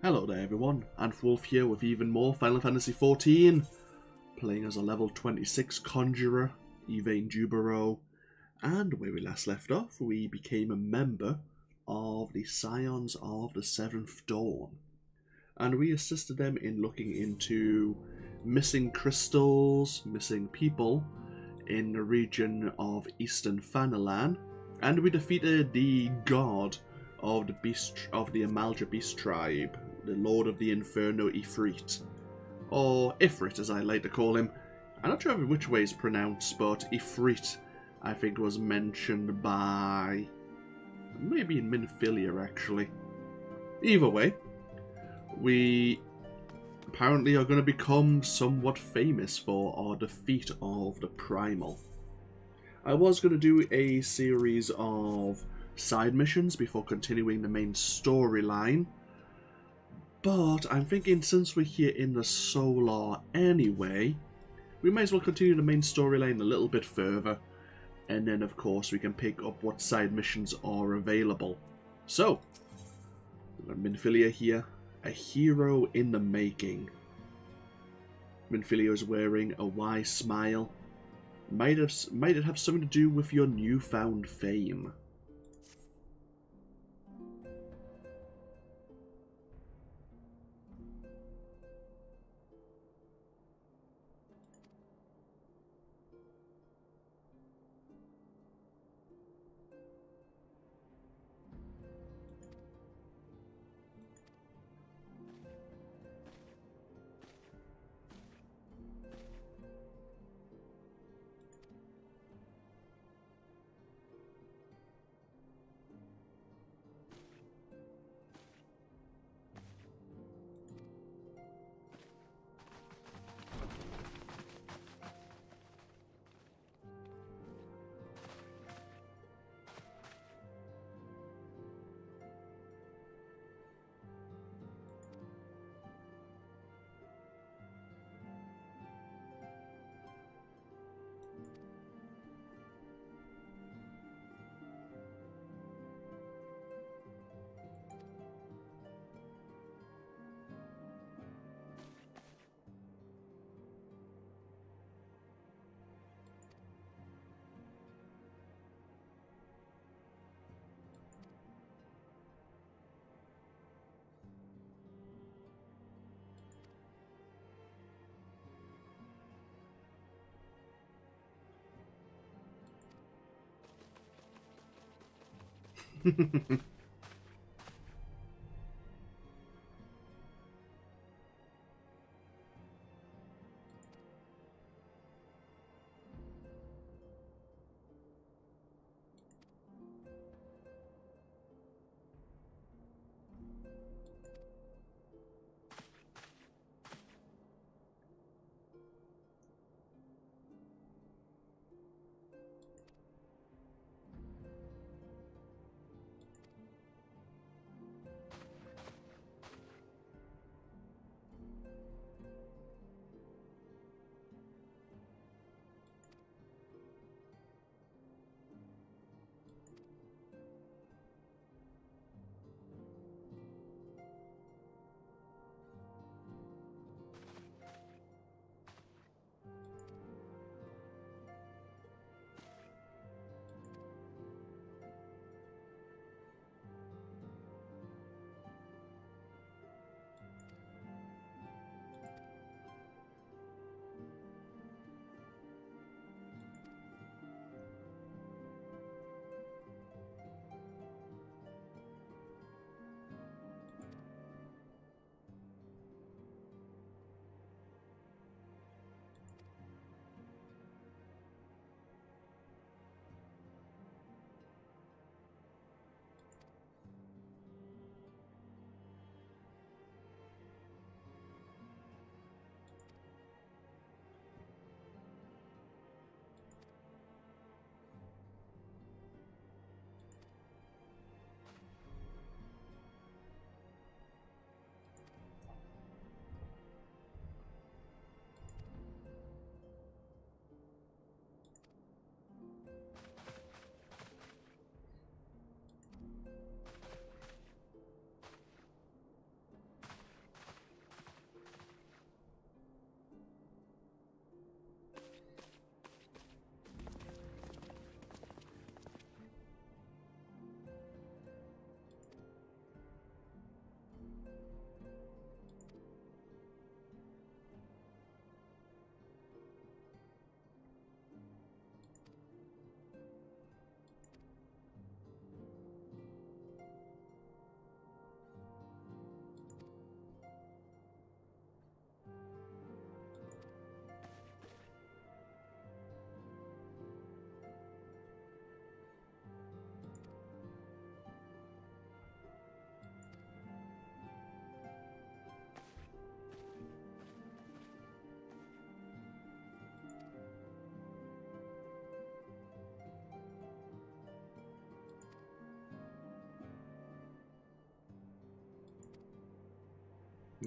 Hello there everyone, AnthWolf here with even more Final Fantasy XIV, playing as a level 26 Conjurer, Evane Jouberault, and where we last left off, we became a member of the Scions of the Seventh Dawn, and we assisted them in looking into missing crystals, missing people in the region of Eastern Fanalan, and we defeated the god of the Amalja Beast tribe, the Lord of the Inferno Ifrit, or Ifrit as I like to call him. I'm not sure which way it's pronounced, but Ifrit I think was mentioned by maybe in Minfilia actually. Either way, we apparently are going to become somewhat famous for our defeat of the Primal. I was going to do a series of side missions before continuing the main storyline, but I'm thinking since we're here in the Solar anyway, we might as well continue the main storyline a little bit further, and then of course we can pick up what side missions are available. So, Minfilia here, a hero in the making. Minfilia is wearing a wise smile. Might it have something to do with your newfound fame?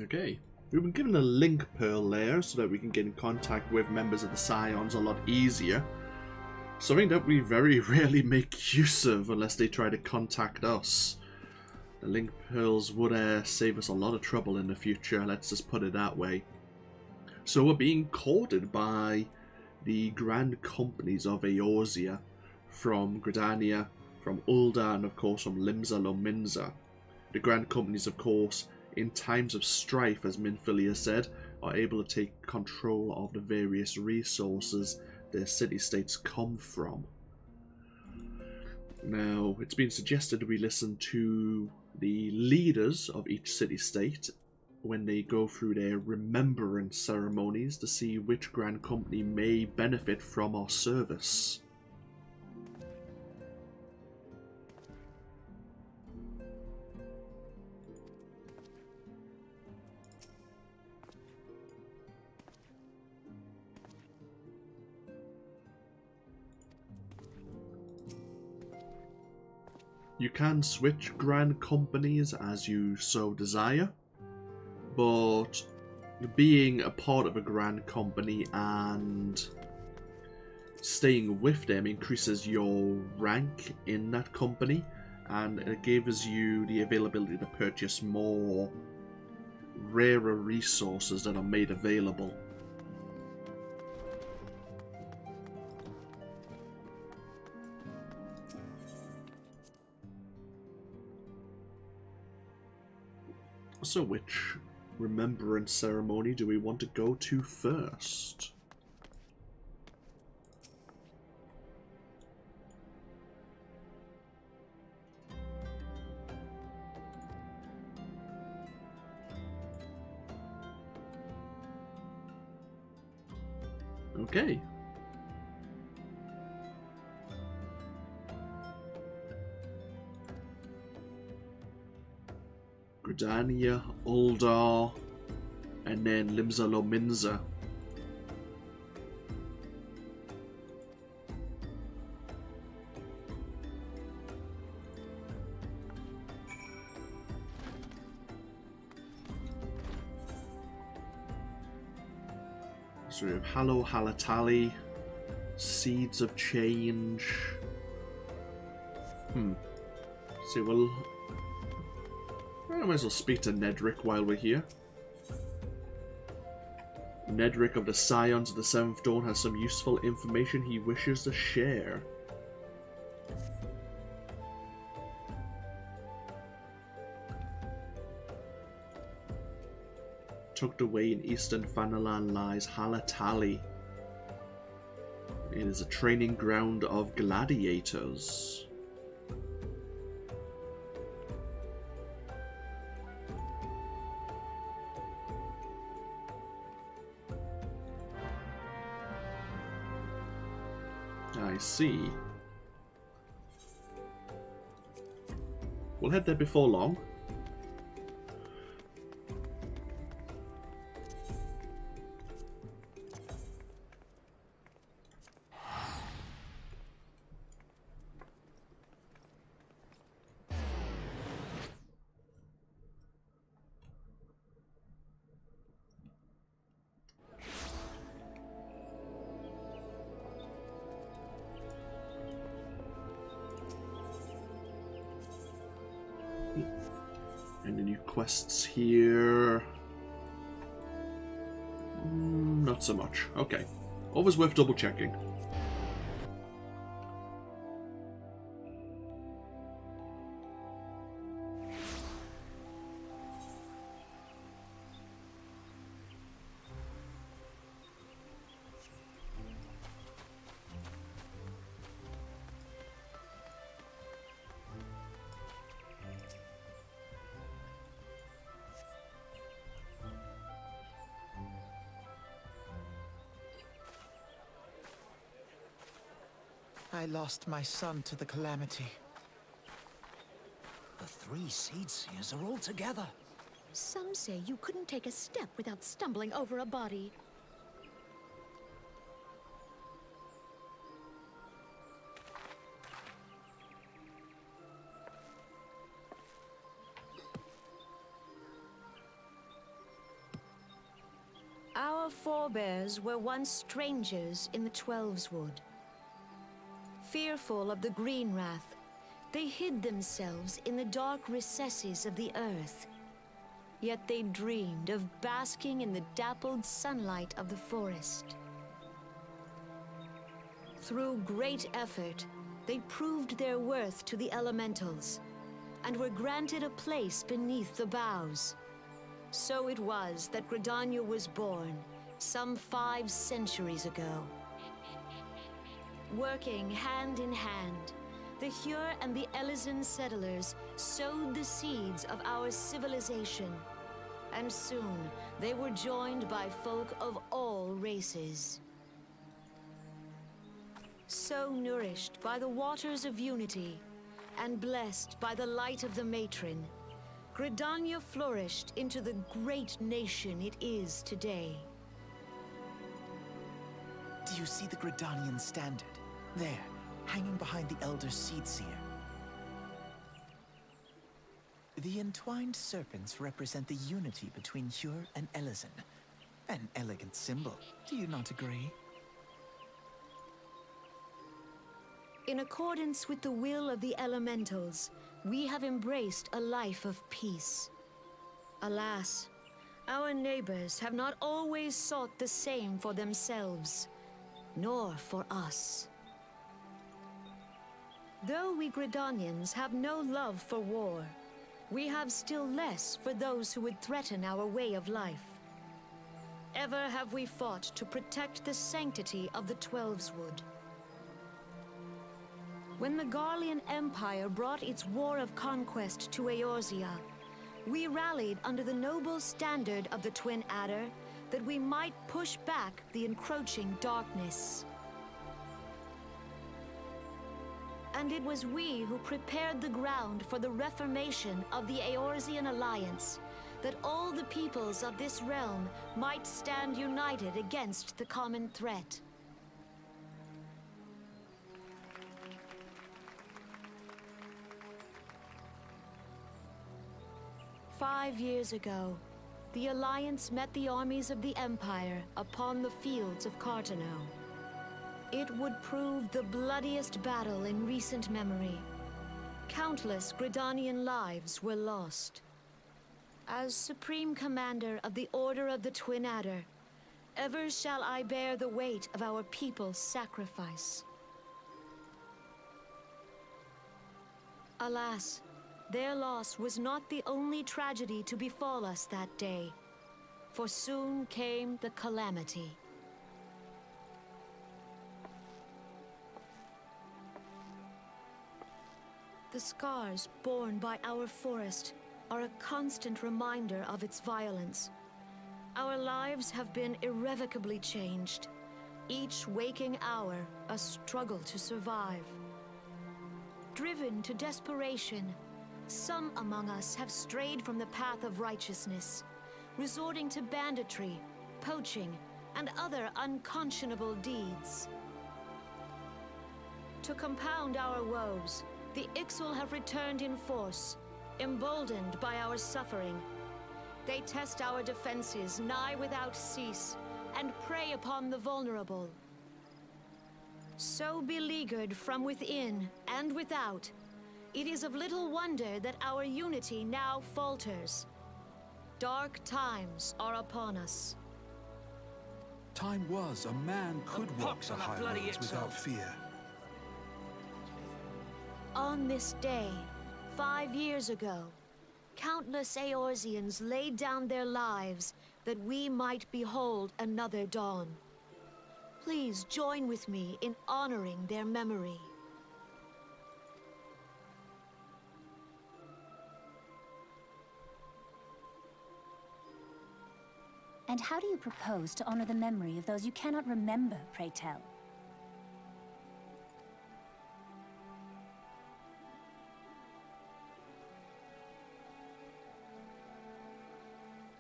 Okay. We've been given a link pearl there so that we can get in contact with members of the Scions a lot easier. Something that we very rarely make use of unless they try to contact us. The link pearls would save us a lot of trouble in the future, let's just put it that way. So we're being courted by the grand companies of Eorzea, from Gridania, from Ul'dah, and of course from Limsa Lominsa. The grand companies, of course, in times of strife, as Minfilia said, are able to take control of the various resources their city-states come from. Now, it's been suggested we listen to the leaders of each city-state when they go through their remembrance ceremonies to see which grand company may benefit from our service. You can switch grand companies as you so desire, but being a part of a grand company and staying with them increases your rank in that company, and it gives you the availability to purchase more rarer resources that are made available. So which remembrance ceremony do we want to go to first? Okay. Gridania, Ul'dah, and then Limsa Lominsa. So we have Hallow Halatali, Seeds of Change. See, well, I might as well speak to Nedrick while we're here. Nedrick of the Scions of the Seventh Dawn has some useful information he wishes to share. Tucked away in eastern Fanalan lies Halatali. It is a training ground of gladiators. I see. We'll head there before long. Any new quests here? Not so much. Okay. Always worth double checking. I lost my son to the calamity. The three Seedseers are all together. Some say you couldn't take a step without stumbling over a body. forebears were once strangers in the Twelveswood. Fearful of the Green Wrath, they hid themselves in the dark recesses of the earth. Yet they dreamed of basking in the dappled sunlight of the forest. Through great effort, they proved their worth to the elementals, and were granted a place beneath the boughs. So it was that Gridania was born, some 5 centuries ago. Working hand in hand, the Hure and the Elezen settlers sowed the seeds of our civilization, and soon they were joined by folk of all races. So nourished by the waters of unity, and blessed by the light of the matron, Gridania flourished into the great nation it is today. Do you see the Gridanian standard? There, hanging behind the Elder Seedseer. The entwined serpents represent the unity between Hure and Elezen. An elegant symbol, do you not agree? In accordance with the will of the elementals, we have embraced a life of peace. Alas, our neighbors have not always sought the same for themselves, nor for us. Though we Gridanians have no love for war, we have still less for those who would threaten our way of life. Ever have we fought to protect the sanctity of the Twelveswood. When the Garlean Empire brought its war of conquest to Eorzea, we rallied under the noble standard of the Twin Adder that we might push back the encroaching darkness. And it was we who prepared the ground for the reformation of the Eorzean Alliance, that all the peoples of this realm might stand united against the common threat. "5 years ago, the Alliance met the armies of the Empire upon the fields of Cartano. It would prove the bloodiest battle in recent memory. Countless Gridanian lives were lost. As Supreme Commander of the Order of the Twin Adder, ever shall I bear the weight of our people's sacrifice. Alas, their loss was not the only tragedy to befall us that day, for soon came the calamity. The scars borne by our forest are a constant reminder of its violence. Our lives have been irrevocably changed, each waking hour a struggle to survive. Driven to desperation, some among us have strayed from the path of righteousness, resorting to banditry, poaching, and other unconscionable deeds. To compound our woes, the Ixal have returned in force, emboldened by our suffering. They test our defenses nigh without cease, and prey upon the vulnerable. So beleaguered from within and without, it is of little wonder that our unity now falters. Dark times are upon us. Time was a man could walk the highways without fear. On this day, 5 years ago, countless Eorzeans laid down their lives that we might behold another dawn. Please join with me in honoring their memory. And how do you propose to honor the memory of those you cannot remember, pray tell?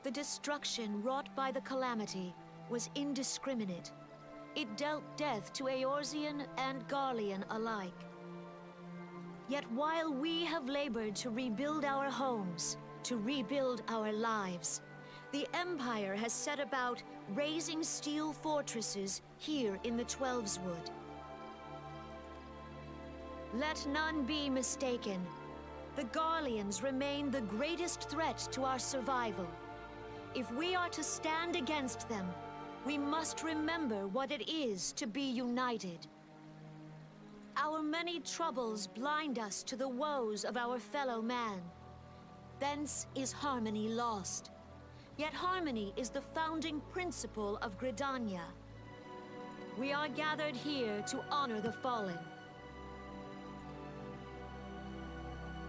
The destruction wrought by the calamity was indiscriminate. It dealt death to Eorzean and Garlean alike. Yet while we have labored to rebuild our homes, to rebuild our lives, the Empire has set about raising steel fortresses here in the Twelveswood. Let none be mistaken. The Garleans remain the greatest threat to our survival. If we are to stand against them, we must remember what it is to be united. Our many troubles blind us to the woes of our fellow man. Thence is harmony lost. Yet harmony is the founding principle of Gridania. We are gathered here to honor the fallen.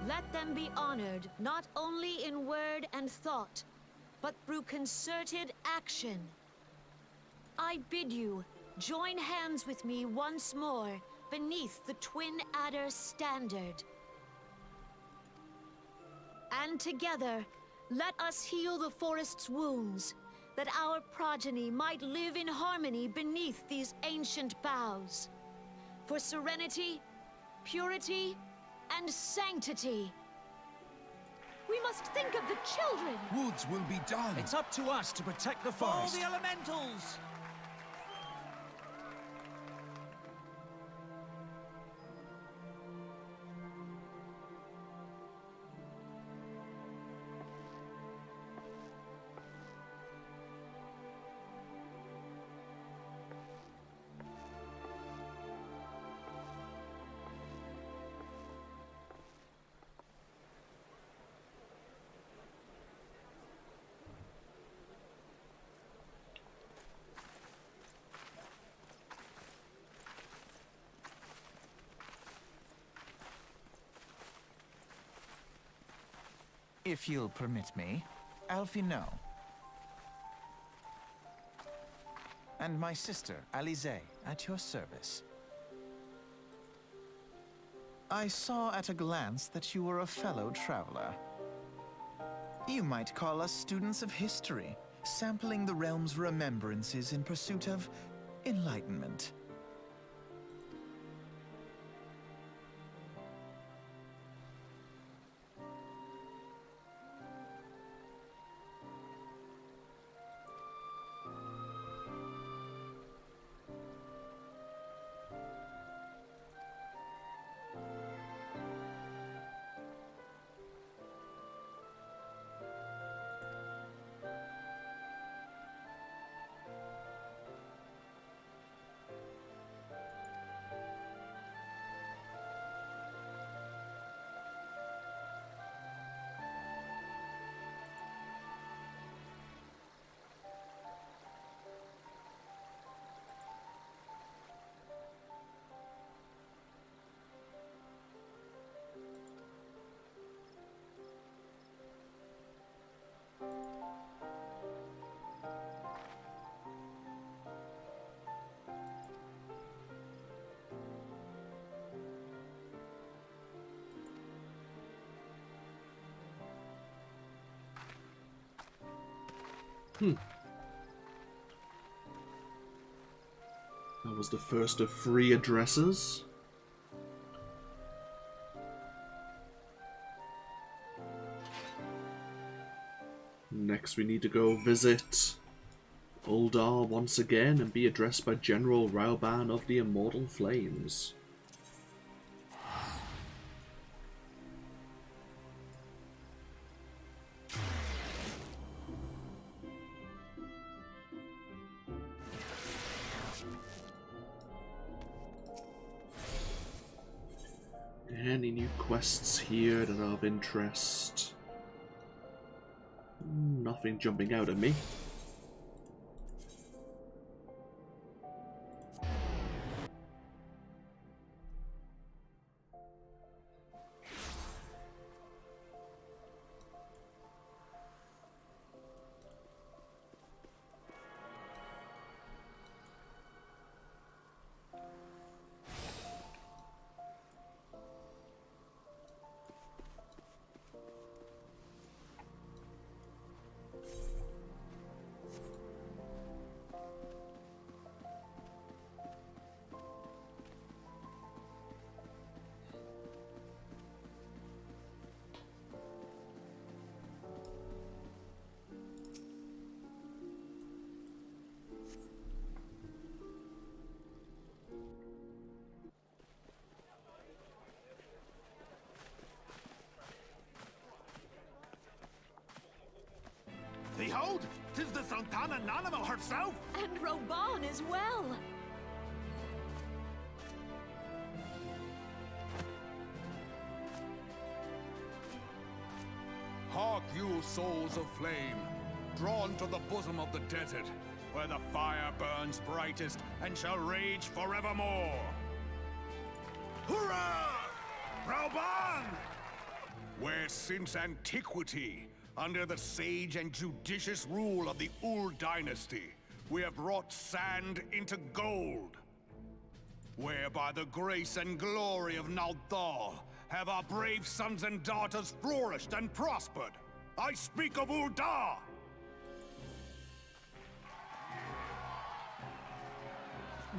Let them be honored not only in word and thought, but through concerted action. I bid you, join hands with me once more beneath the Twin Adder's standard. And together, let us heal the forest's wounds, that our progeny might live in harmony beneath these ancient boughs. For serenity, purity, and sanctity. We must think of the children! Woods will be done. It's up to us to protect the For forest. the elementals! If you'll permit me, Alfie no. And my sister, Alize, at your service. I saw at a glance that you were a fellow traveler. You might call us students of history, sampling the realm's remembrances in pursuit of enlightenment. That was the first of 3 addresses. Next we need to go visit Uldar once again and be addressed by General Rauban of the Immortal Flames. Any new quests here that are of interest? Nothing jumping out at me. Behold, 'tis the Sultana Nanimal herself! And Roban as well! Hark you, souls of flame, drawn to the bosom of the desert, where the fire burns brightest and shall rage forevermore. Hurrah! Roban! Where since antiquity, under the sage and judicious rule of the Ul dynasty, we have wrought sand into gold. Where by the grace and glory of Naldal have our brave sons and daughters flourished and prospered. I speak of Ul'dah!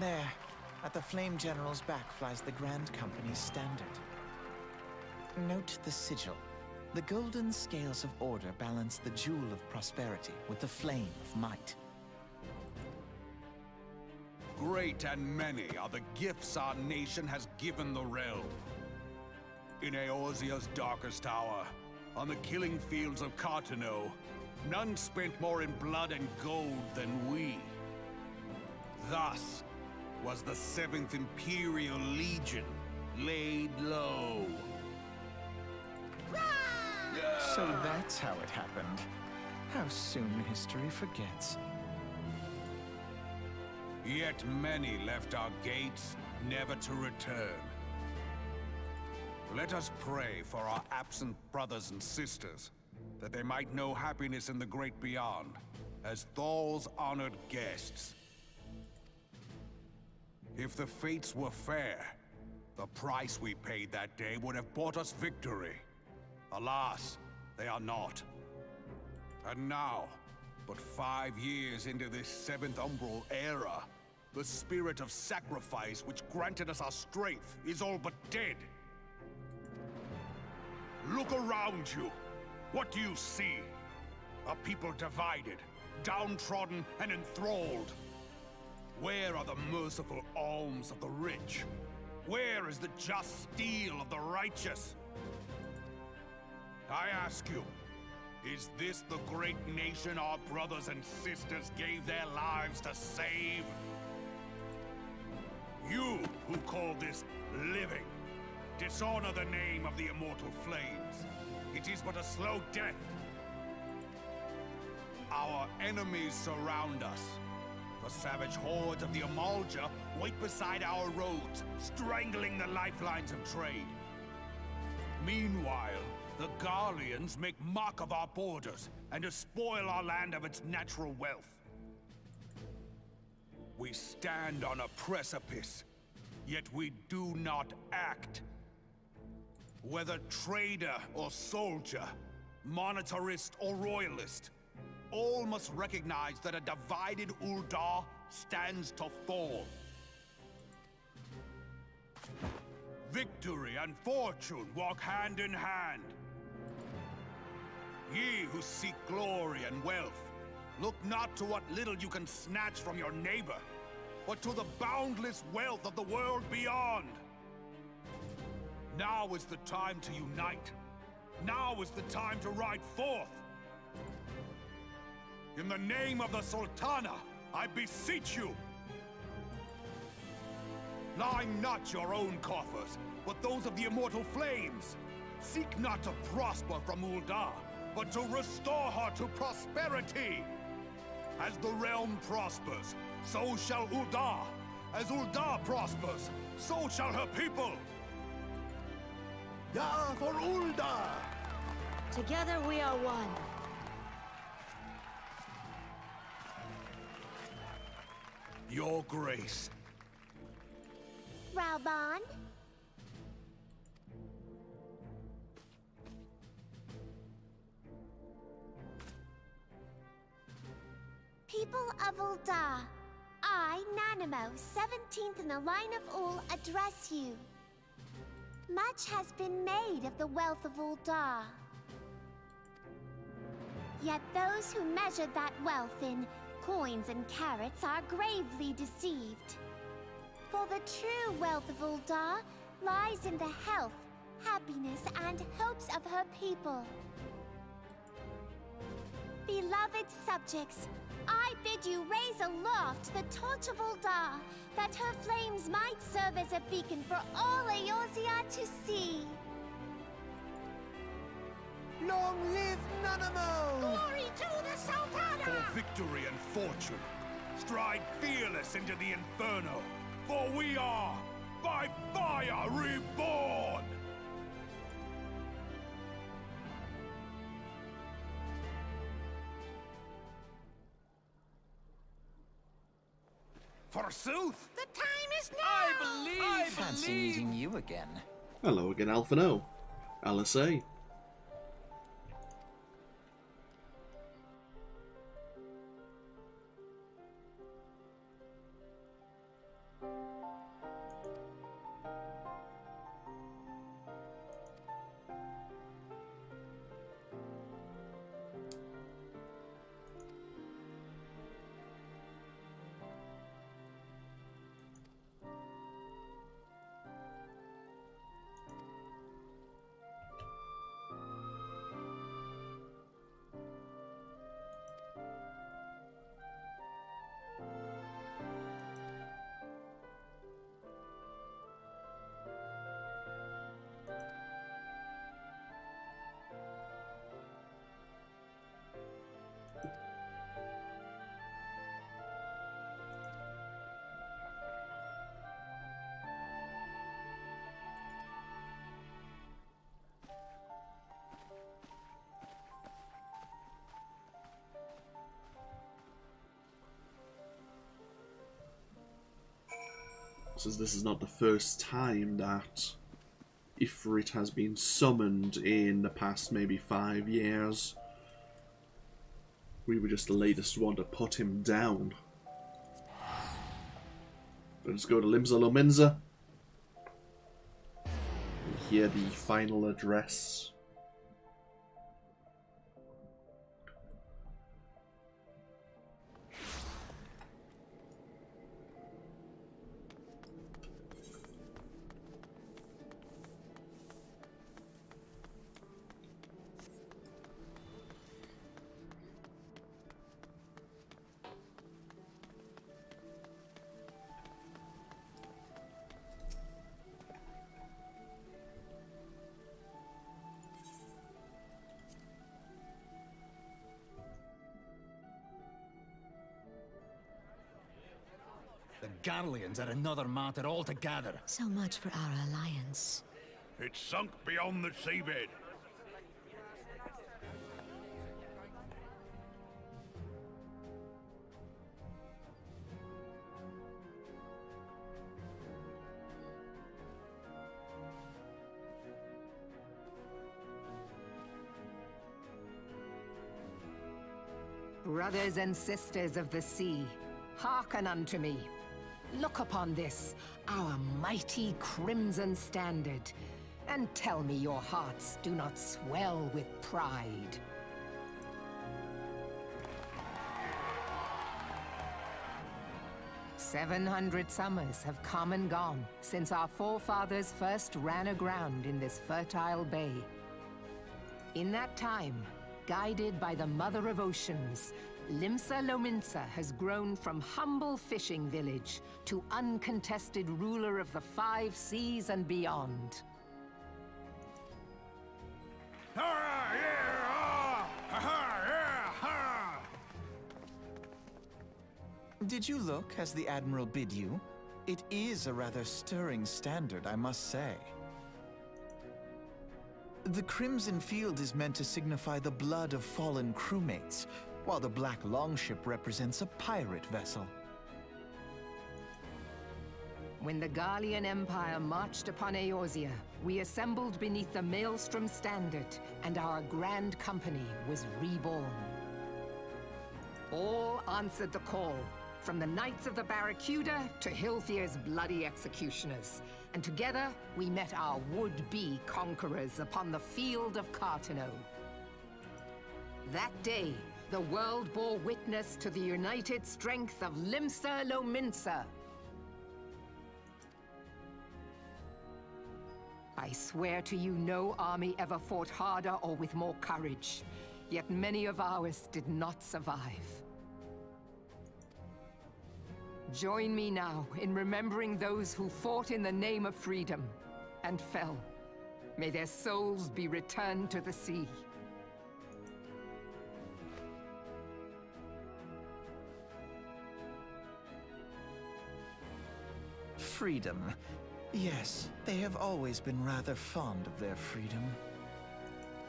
There, at the Flame General's back flies the Grand Company's standard. Note the sigil. The golden scales of order balance the jewel of prosperity with the flame of might. Great and many are the gifts our nation has given the realm. In Eorzea's darkest hour, on the killing fields of Cartano, none spent more in blood and gold than we. Thus was the 7th Imperial Legion laid low. So that's how it happened. How soon history forgets. Yet many left our gates, never to return. Let us pray for our absent brothers and sisters, that they might know happiness in the great beyond, as Thal's honored guests. If the fates were fair, the price we paid that day would have bought us victory. Alas, they are not. And now, but 5 years into this 7th Umbral era, the spirit of sacrifice which granted us our strength is all but dead. Look around you. What do you see? A people divided, downtrodden, and enthralled. Where are the merciful alms of the rich? Where is the just steel of the righteous? I ask you, is this the great nation our brothers and sisters gave their lives to save? You who call this living, dishonor the name of the immortal flames. It is but a slow death. Our enemies surround us. The savage hordes of the Amalja wait beside our roads, strangling the lifelines of trade. Meanwhile, the Garleans make mock of our borders and despoil our land of its natural wealth. We stand on a precipice, yet we do not act. Whether trader or soldier, monetarist or royalist, all must recognize that a divided Ul'dah stands to fall. Victory and fortune walk hand in hand. Ye who seek glory and wealth, look not to what little you can snatch from your neighbor, but to the boundless wealth of the world beyond. Now is the time to unite. Now is the time to ride forth. In the name of the Sultana, I beseech you. Line not your own coffers, but those of the immortal flames. Seek not to prosper from Ul'dah, but to restore her to prosperity. As the realm prospers, so shall Ul'dah. As Ul'dah prospers, so shall her people. Ya for Ul'dah! Together we are one. Your grace. Raoban? People of Ul'dah, I, Nanimo, 17th in the line of Ul, address you. Much has been made of the wealth of Ul'dah. Yet those who measure that wealth in coins and carats are gravely deceived. For the true wealth of Ul'dah lies in the health, happiness, and hopes of her people. beloved subjects, I bid you raise aloft the torch of Ul'dah, that her flames might serve as a beacon for all Eorzea to see. Long live Nanamo! Glory to the Sultana! For victory and fortune, stride fearless into the Inferno, for we are by fire reborn! Forsooth! The time is now! I Fancy meeting you again. Hello again, Alphino. LSA. Since this is not the first time that Ifrit has been summoned in the past maybe 5 years, we were just the latest one to put him down. Let's go to Limsa Lominsa and hear the final address. The Garleans are another matter altogether. So much for our alliance. It's sunk beyond the seabed. Brothers and sisters of the sea, hearken unto me. Look upon this, our mighty crimson standard, and tell me your hearts do not swell with pride. "700 summers have come and gone since our forefathers first ran aground in this fertile bay. In that time, guided by the Mother of Oceans, Limsa Lominsa has grown from humble fishing village to uncontested ruler of the 5 seas and beyond. Did you look as the Admiral bid you? It is a rather stirring standard, I must say. The Crimson Field is meant to signify the blood of fallen crewmates, while the Black Longship represents a pirate vessel. When the Garlean Empire marched upon Eorzea, we assembled beneath the Maelstrom Standard, and our grand company was reborn. All answered the call, from the Knights of the Barracuda to Hilthier's bloody executioners, and together we met our would-be conquerors upon the field of Cartano. That day, the world bore witness to the united strength of Limsa Lominsa. I swear to you no army ever fought harder or with more courage. yet many of ours did not survive. Join me now in remembering those who fought in the name of freedom and fell. May their souls be returned to the sea. Freedom. Yes, they have always been rather fond of their freedom.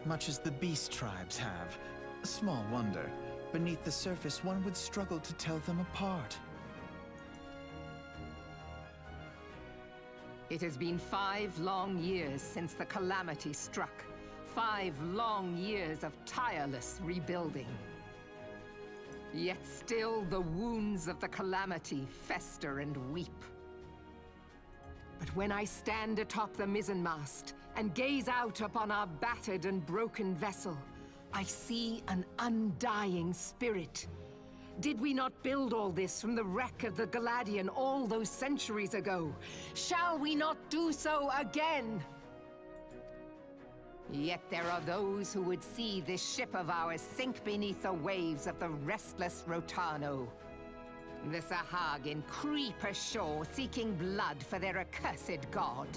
Much as the beast tribes have. Small wonder. Beneath the surface, one would struggle to tell them apart. It has been 5 long years since the calamity struck. 5 long years of tireless rebuilding. Yet still the wounds of the calamity fester and weep. But when I stand atop the mizzenmast and gaze out upon our battered and broken vessel, I see an undying spirit. Did we not build all this from the wreck of the Galadian all those centuries ago? Shall we not do so again? Yet there are those who would see this ship of ours sink beneath the waves of the restless Rotano. The Sahagin creep ashore seeking blood for their accursed god.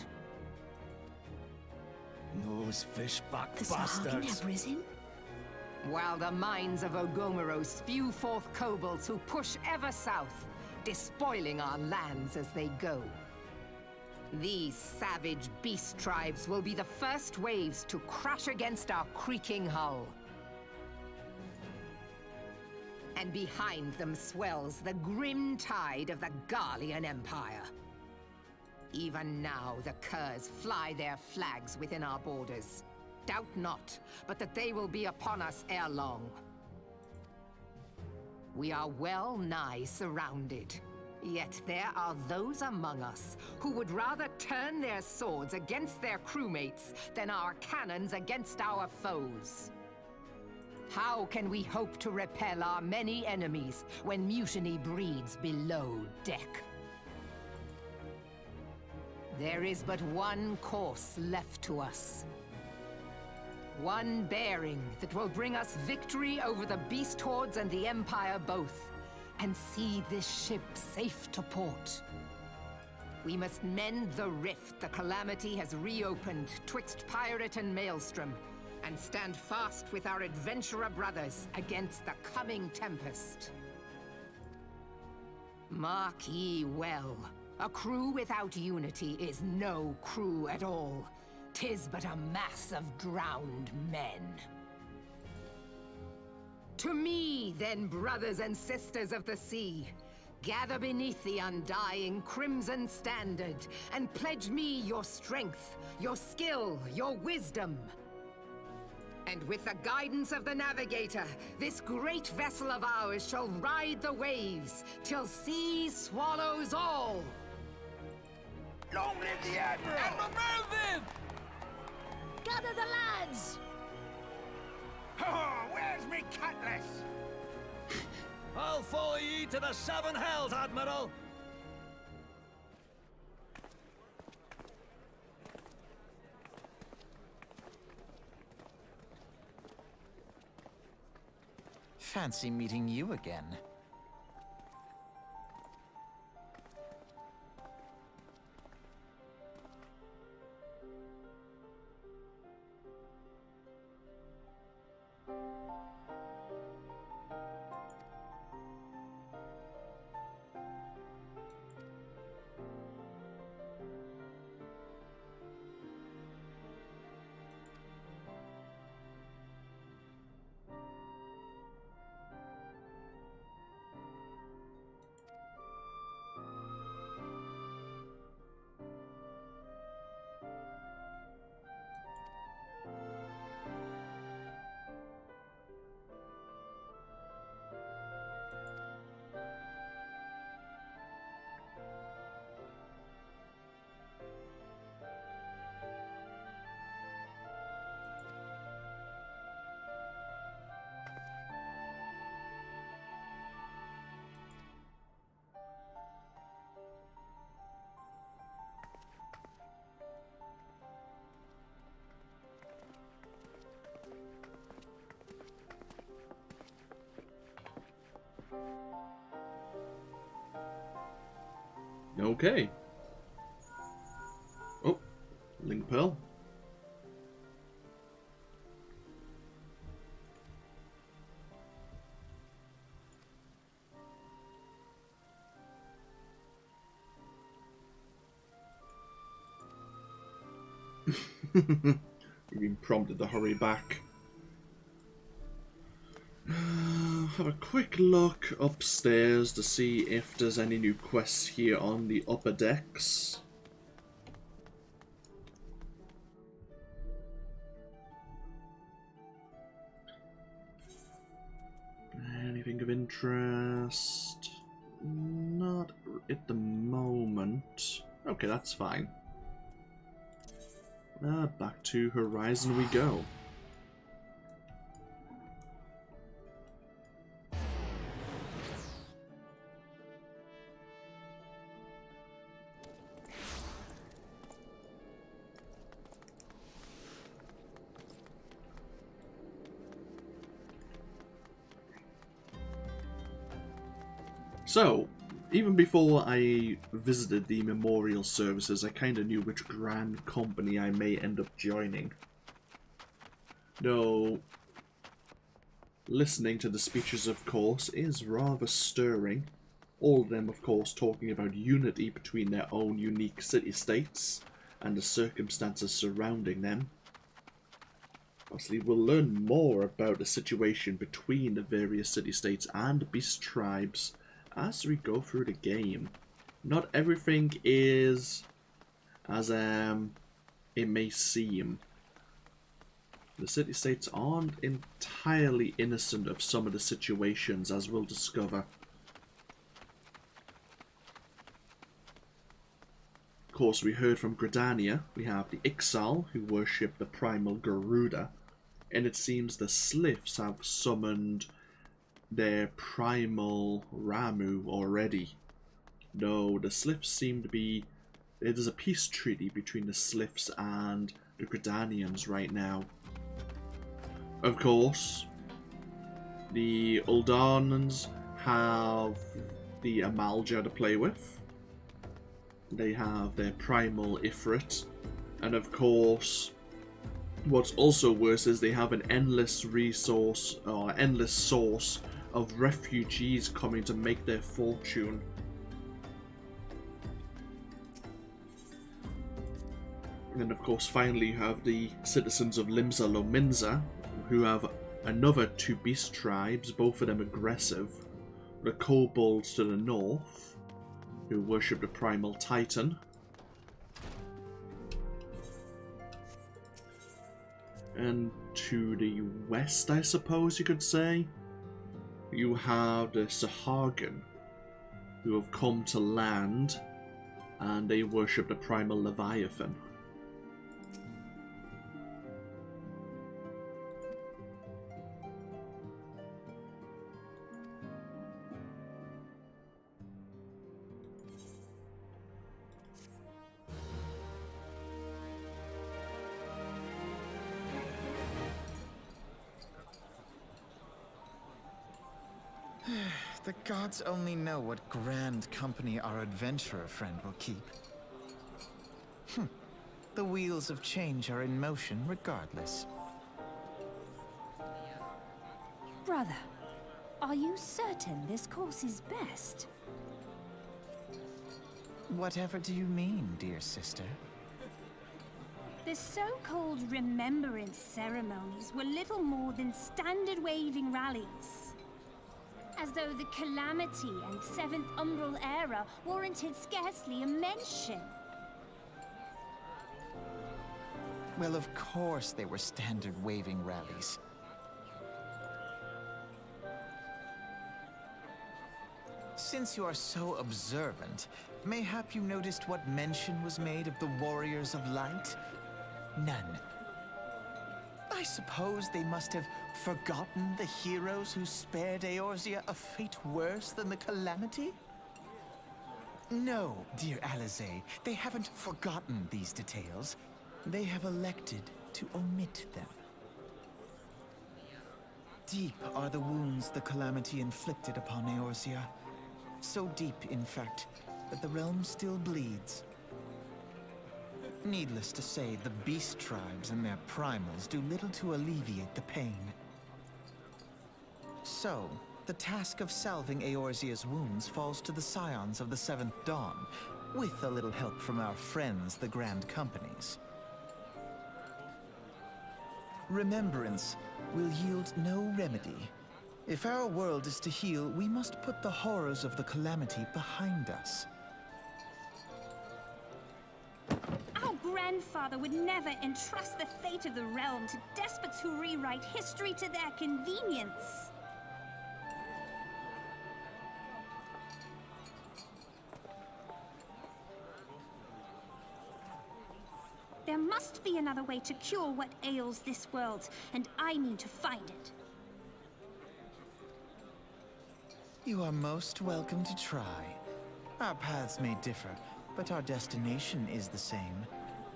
Those fishback The Sahagin have risen? While the mines of Ogomero spew forth kobolds who push ever south, despoiling our lands as they go. These savage beast tribes will be the first waves to crash against our creaking hull. And behind them swells the grim tide of the Garlean Empire. Even now, the Curs fly their flags within our borders. Doubt not, but that they will be upon us ere long. We are well nigh surrounded. Yet there are those among us who would rather turn their swords against their crewmates than our cannons against our foes. How can we hope to repel our many enemies when mutiny breeds below deck? There is but one course left to us. One bearing that will bring us victory over the beast hordes and the Empire both, and see this ship safe to port. We must mend the rift the calamity has reopened twixt pirate and maelstrom, and stand fast with our adventurer brothers against the coming tempest. Mark ye well, a crew without unity is no crew at all. 'Tis but a mass of drowned men. To me, then, brothers and sisters of the sea, gather beneath the undying crimson standard, and pledge me your strength, your skill, your wisdom. And with the guidance of the navigator, this great vessel of ours shall ride the waves, till sea swallows all! Long live the Admiral! Admiral Melvin! Gather the lads! Oh, where's me cutlass? I'll follow ye to the 7 hells, Admiral! Fancy meeting you again. Okay. Oh, Link Pearl. You've been prompted to hurry back. Have a quick look upstairs to see if there's any new quests here on the upper decks. Anything of interest? Not at the moment. Okay, that's fine. Back to Horizon we go. So, even before I visited the memorial services, I kind of knew which grand company I may end up joining. Though, listening to the speeches, of course, is rather stirring. All of them, of course, talking about unity between their own unique city-states and the circumstances surrounding them. Obviously, we'll learn more about the situation between the various city-states and beast tribes as we go through the game. Not everything is as it may seem. The city-states aren't entirely innocent of some of the situations, as we'll discover. Of course, we heard from Gridania. We have the Ixal, who worship the primal Garuda, and it seems the Sliffs have summoned their primal Ramu already. Though the Sliffs seem to be... There's a peace treaty between the Sliffs and the Gridanians right now. Of course, the Uldarnans have the Amalja to play with. They have their primal Ifrit. And of course, what's also worse is they have an endless resource, or endless source of refugees coming to make their fortune. And then of course finally you have the citizens of Limsa Lominsa, who have another two beast tribes, both of them aggressive. The kobolds to the north, who worship the primal titan. And to the west, I suppose you could say, you have the Sahagin, who have come to land, and they worship the primal Leviathan. The gods only know what grand company our adventurer friend will keep. The wheels of change are in motion regardless. Brother, are you certain this course is best? Whatever do you mean, dear sister? The so-called remembrance ceremonies were little more than standard waving rallies. As though the Calamity and 7th Umbral Era warranted scarcely a mention. Well, of course they were standard waving rallies. Since you are so observant, mayhap you noticed what mention was made of the Warriors of Light? None. I suppose they must have forgotten the heroes who spared Eorzea a fate worse than the Calamity? No, dear Alize, they haven't forgotten these details. They have elected to omit them. Deep are the wounds the calamity inflicted upon Eorzea. So deep, in fact, that the realm still bleeds. Needless to say, the beast tribes and their primals do little to alleviate the pain. So, the task of salving Eorzea's wounds falls to the scions of the Seventh Dawn, with a little help from our friends, the Grand Companies. Remembrance will yield no remedy. If our world is to heal, we must put the horrors of the calamity behind us. Our grandfather would never entrust the fate of the realm to despots who rewrite history to their convenience. There must be another way to cure what ails this world, and I mean to find it. You are most welcome to try. Our paths may differ, but our destination is the same.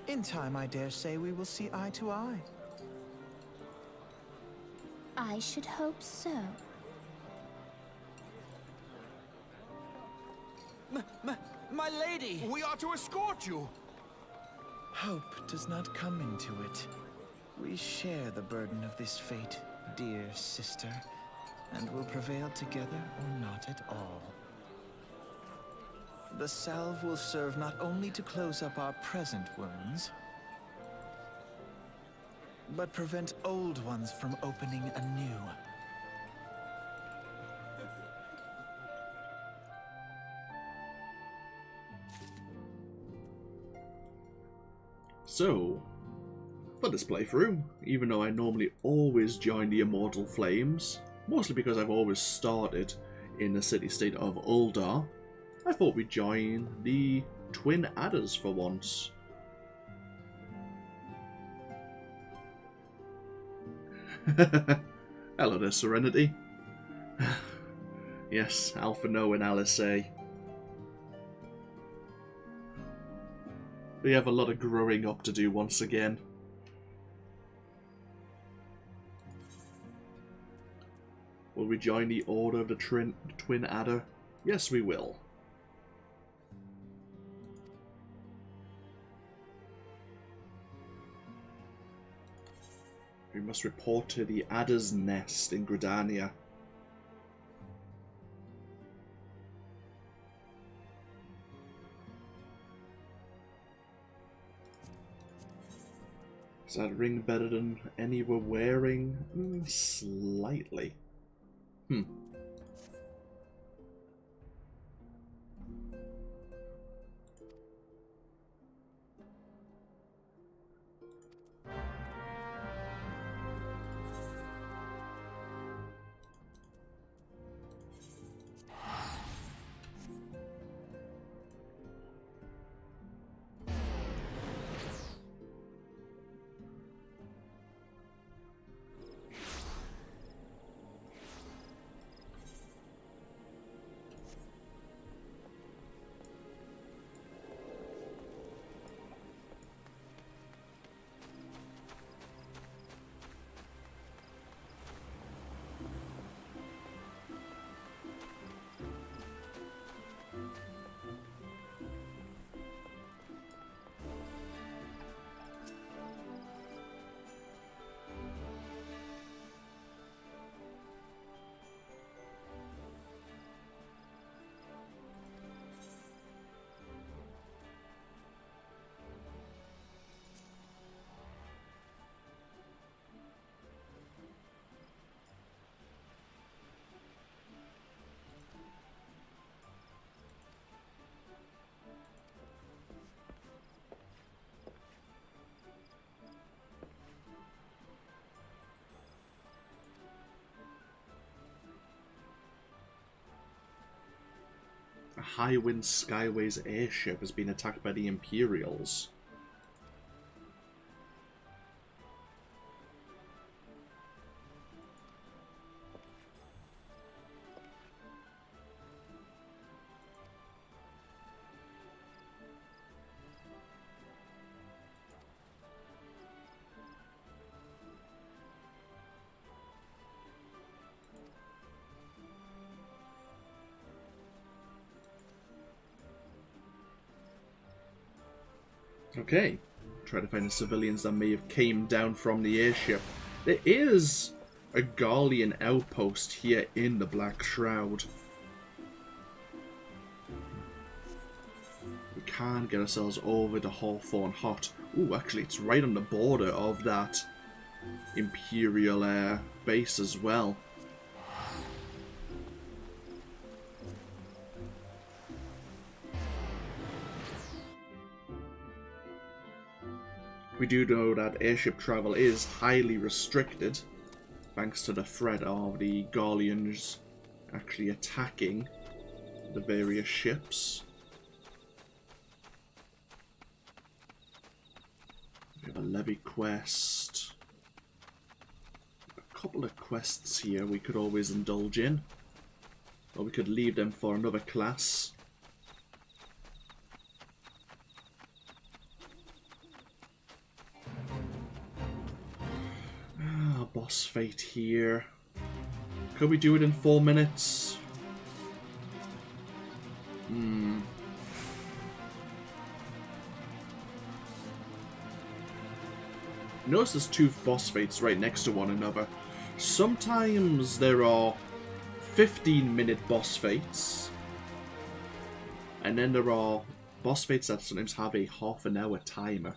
In time, I dare say we will see eye to eye. I should hope so. My lady! We are to escort you! Hope does not come into it. We share the burden of this fate, dear sister, and will prevail together or not at all. The salve will serve not only to close up our present wounds, but prevent old ones from opening anew. So, for this playthrough, even though I normally always join the Immortal Flames, mostly because I've always started in the City-State of Uldar, I thought we'd join the Twin Adders for once. Hello there, Serenity. Yes, Alpha No and Alice A. We have a lot of growing up to do once again. Will we join the Order of the Twin Adder? Yes, we will. We must report to the Adder's Nest in Gridania. Is that ring better than any we're wearing? Slightly. A Highwind Skyways airship has been attacked by the Imperials. Okay, try to find the civilians that may have came down from the airship. There is a Garlean outpost here in the Black Shroud. We can get ourselves over to Hawthorne Hut. Ooh, actually, it's right on the border of that Imperial Air base as well. We do know that airship travel is highly restricted, thanks to the threat of the Garleans actually attacking the various ships. We have a levy quest. A couple of quests here we could always indulge in. Or we could leave them for another class. Boss fight here. Could we do it in 4 minutes? Notice there's 2 boss fights right next to one another. Sometimes there are 15-minute boss fights. And then there are boss fights that sometimes have a half-an-hour timer.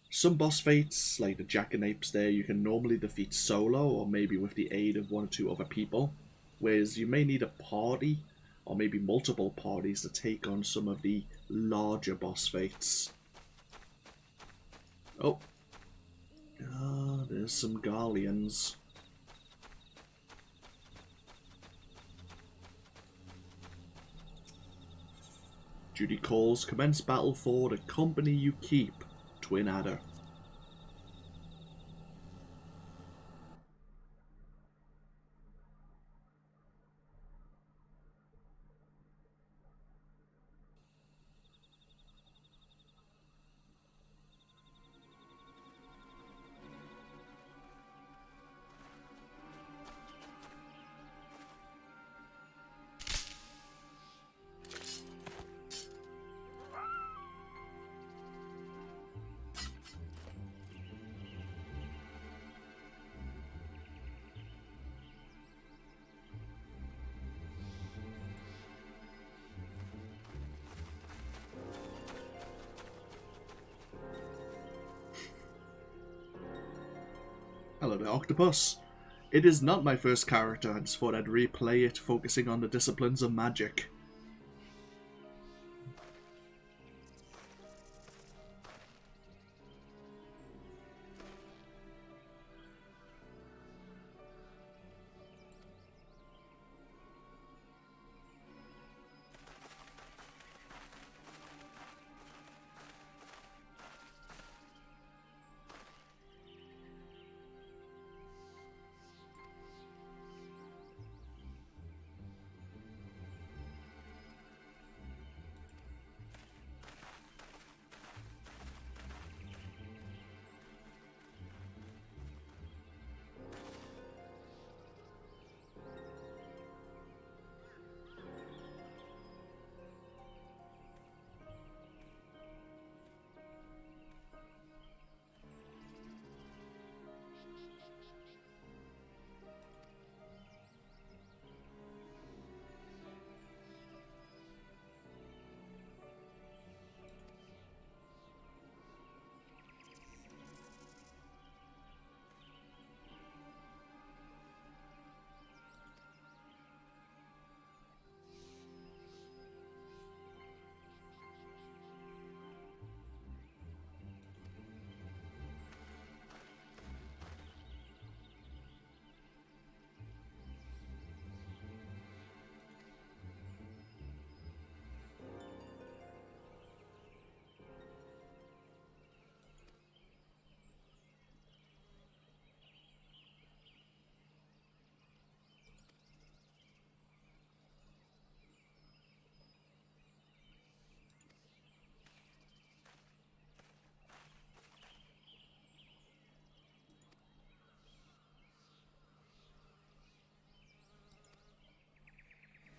Some boss fights, like the Jackanapes there, you can normally defeat solo or maybe with the aid of 1 or 2 other people. Whereas you may need a party or maybe multiple parties to take on some of the larger boss fights. Oh. There's some Garleans. Duty calls, commence battle for the company you keep. Twin Adder. Hello there, Octopus. It is not my first character, I just thought I'd replay it, focusing on the disciplines of magic.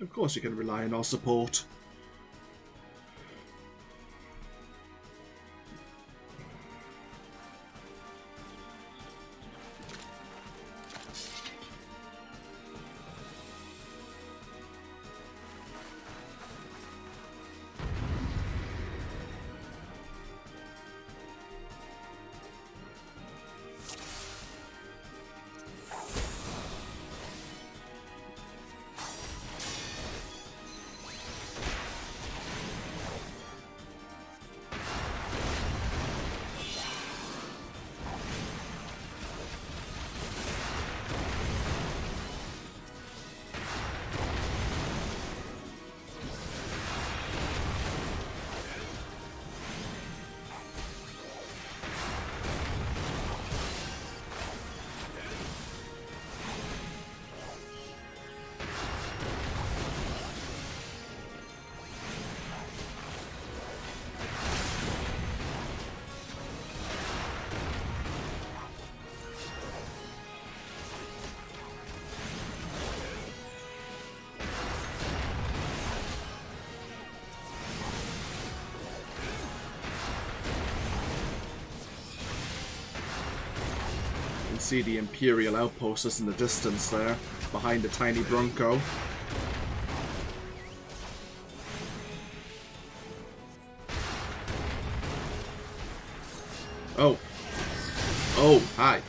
Of course you can rely on our support. see the Imperial outposts in the distance there, behind the tiny Bronco. Oh. Oh, hi.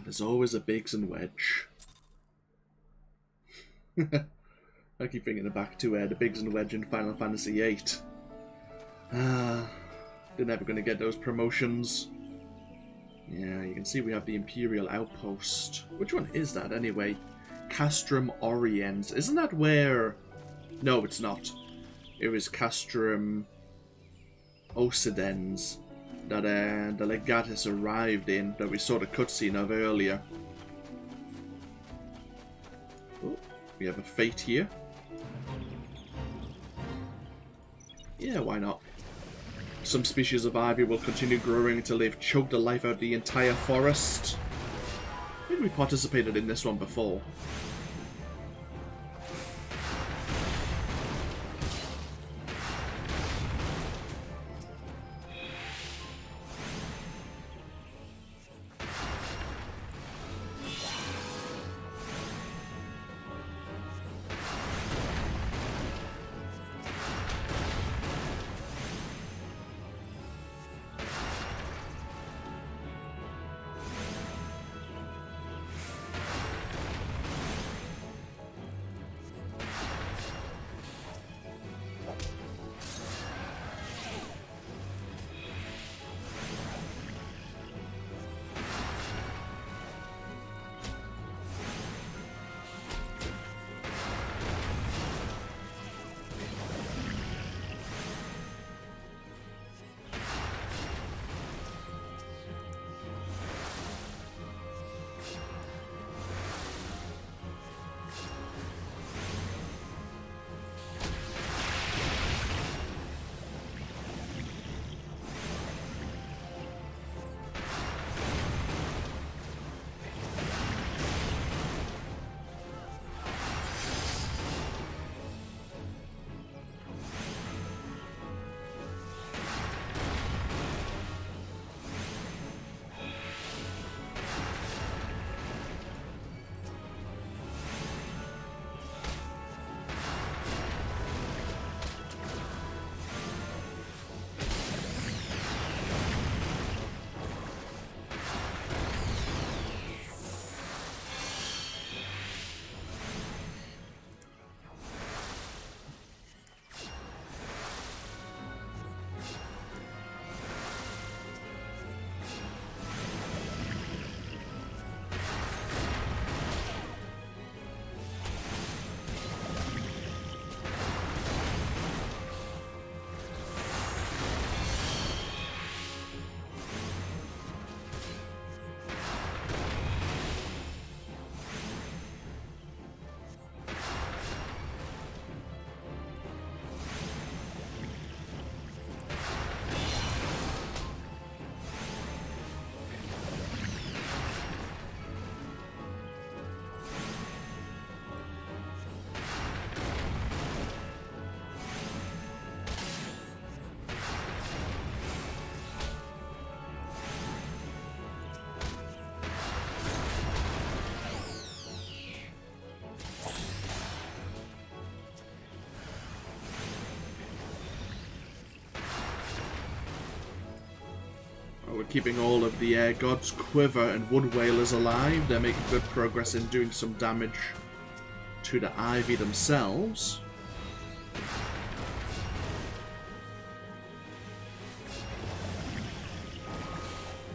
There's always a Biggs and Wedge. I keep thinking back to the Biggs and Wedge in Final Fantasy VIII. They're never going to get those promotions. Yeah, you can see we have the Imperial Outpost. Which one is that anyway? Castrum Oriens. Isn't that where... No, it's not. It was Castrum Occidens that the Legatus arrived in, that we saw the cutscene of earlier. Oh, we have a Fate here. Yeah, why not? Some species of ivy will continue growing until they've choked the life out of the entire forest. I think we participated in this one before. we're keeping all of the Air Gods, Quiver, and Wood Whalers alive. They're making good progress in doing some damage to the Ivy themselves.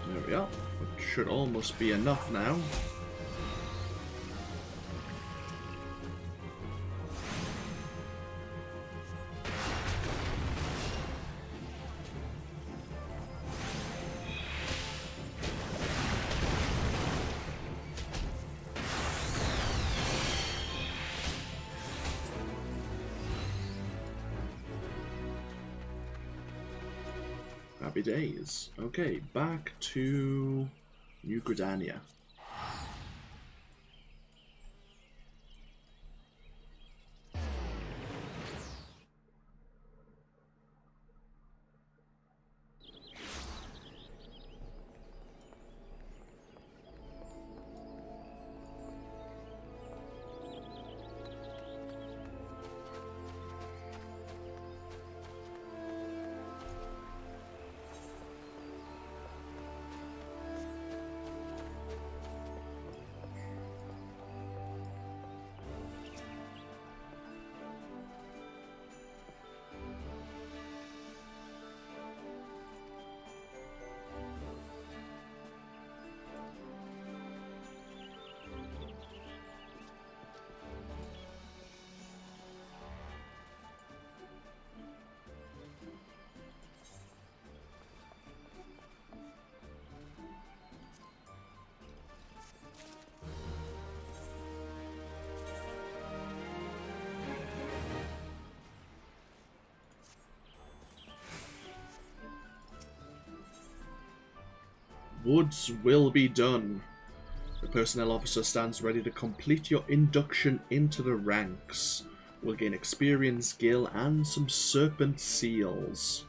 There we are. It should almost be enough now. Happy days. Okay, back to New Gridania. Woods will be done. The personnel officer stands ready to complete your induction into the ranks. We'll gain experience, skill, and some serpent seals.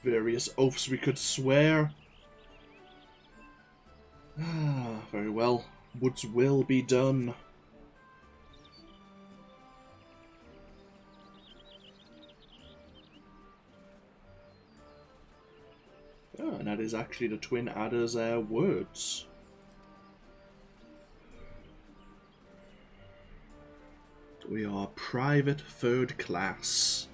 Various oaths we could swear. Ah, very well. Woods will be done. Oh, and that is actually the Twin Adder's words. We are private third class.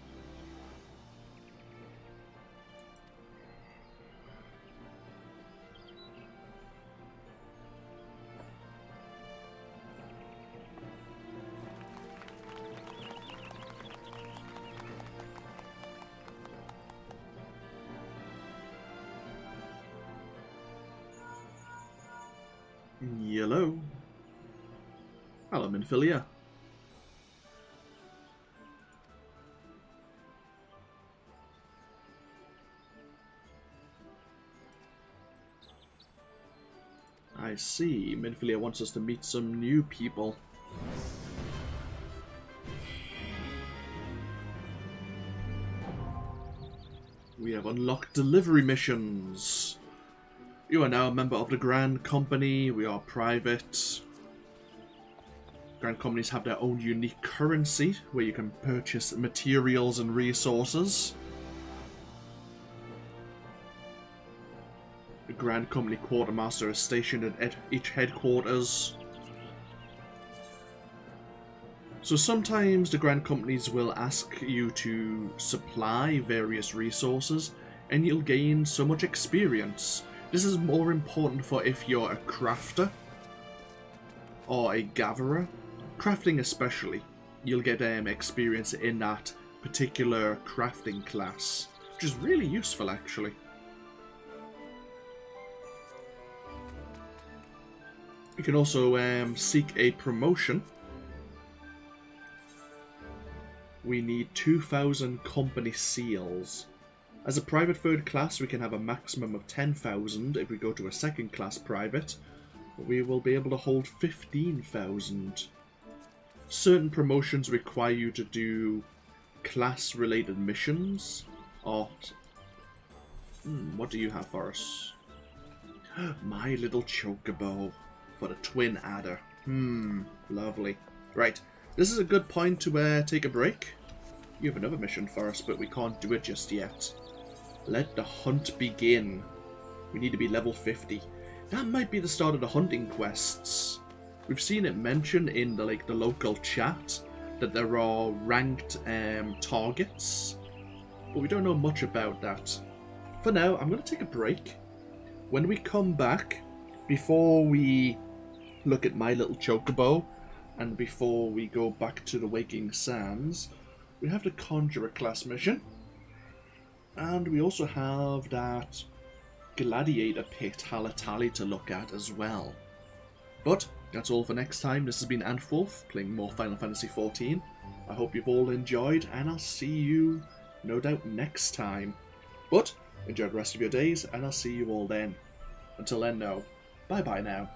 Yellow. Hello, Minfilia. I see. Minfilia wants us to meet some new people. We have unlocked delivery missions. You are now a member of the Grand Company. We are private. Grand Companies have their own unique currency where you can purchase materials and resources. The Grand Company Quartermaster is stationed at each headquarters. So sometimes the Grand Companies will ask you to supply various resources, and you'll gain so much experience. This is more important for if you're a crafter or a gatherer. Crafting especially. You'll get experience in that particular crafting class, which is really useful actually. You can also seek a promotion. We need 2,000 company seals. As a private third class, we can have a maximum of 10,000 if we go to a second class private, but we will be able to hold 15,000. Certain promotions require you to do class-related missions. Or, what do you have for us? My little chocobo for the twin adder. Lovely. Right, this is a good point to take a break. You have another mission for us, but we can't do it just yet. Let the hunt begin. We need to be level 50. That might be the start of the hunting quests. We've seen it mentioned in the local chat that there are ranked targets, but we don't know much about that. For now, I'm going to take a break. When we come back, before we look at my little chocobo, and before we go back to the Waking Sands, we have the Conjurer class mission, and we also have that Gladiator Pit Halatali to look at as well. But that's all for next time. This has been AnthWolf, playing more Final Fantasy XIV. I hope you've all enjoyed, and I'll see you, no doubt, next time. But enjoy the rest of your days, and I'll see you all then. Until then, no. Bye-bye now.